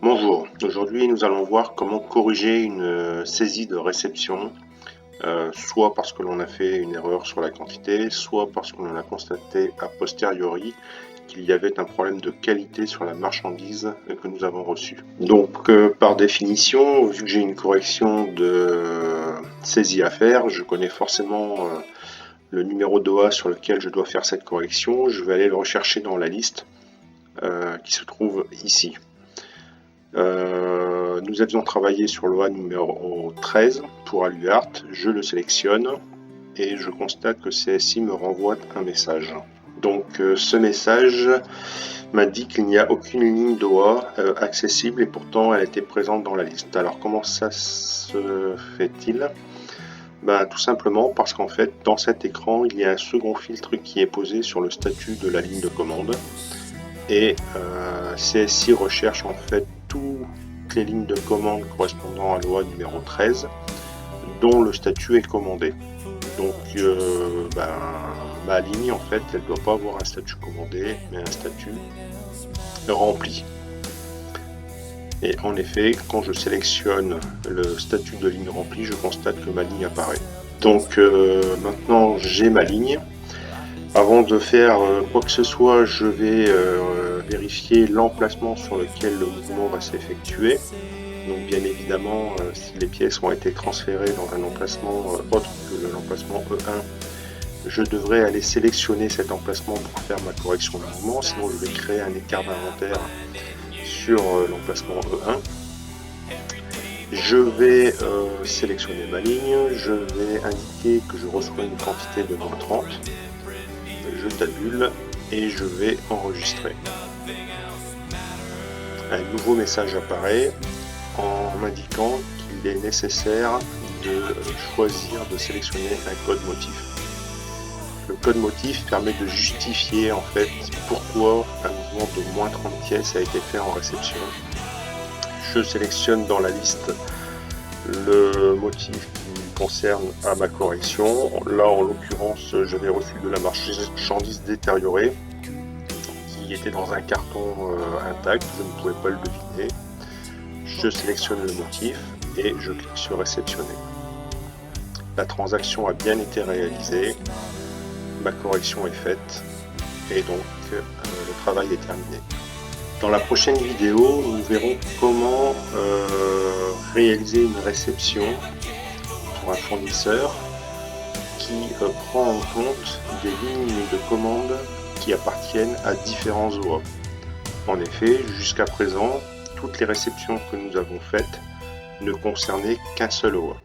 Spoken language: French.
Bonjour, aujourd'hui nous allons voir comment corriger une saisie de réception, soit parce que l'on a fait une erreur sur la quantité, soit parce que l'on a constaté a posteriori qu'il y avait un problème de qualité sur la marchandise que nous avons reçue. Donc par définition, vu que j'ai une correction de saisie à faire, je connais forcément le numéro d'OA sur lequel je dois faire cette correction. Je vais aller le rechercher dans la liste qui se trouve ici. Nous avions travaillé sur l'OA numéro 13 pour Aluart, je le sélectionne et je constate que CSI me renvoie un message. Donc ce message m'indique qu'il n'y a aucune ligne d'OA accessible et pourtant elle était présente dans la liste. Alors comment ça se fait-il? Tout simplement parce qu'en fait dans cet écran il y a un second filtre qui est posé sur le statut de la ligne de commande et CSI recherche en fait toutes les lignes de commande correspondant à l'OA numéro 13 dont le statut est commandé. Donc ma ligne en fait elle ne doit pas avoir un statut commandé mais un statut rempli. Et en effet quand je sélectionne le statut de ligne remplie, je constate que ma ligne apparaît. Donc maintenant j'ai ma ligne. Avant de faire quoi que ce soit, je vais vérifier l'emplacement sur lequel le mouvement va s'effectuer. Donc bien évidemment, si les pièces ont été transférées dans un emplacement autre que l'emplacement E1, je devrais aller sélectionner cet emplacement pour faire ma correction de mouvement, sinon je vais créer un écart d'inventaire sur l'emplacement E1. Je vais sélectionner ma ligne, je vais indiquer que je reçois une quantité de moins 30. Je tabule et je vais enregistrer. Un nouveau message apparaît en m'indiquant qu'il est nécessaire de choisir de sélectionner un code motif. Le code motif permet de justifier en fait pourquoi un mouvement de moins 30 pièces a été fait en réception. Je sélectionne dans la liste le motif qui concerne à ma correction. Là en l'occurrence j'avais reçu de la marchandise détériorée qui était dans un carton intact, je ne pouvais pas le deviner. Je sélectionne le motif et je clique sur réceptionner. La transaction a bien été réalisée, ma correction est faite et donc le travail est terminé. Dans la prochaine vidéo, nous verrons comment réaliser une réception pour un fournisseur qui prend en compte des lignes de commande qui appartiennent à différents OA. En effet, jusqu'à présent, toutes les réceptions que nous avons faites ne concernaient qu'un seul OA.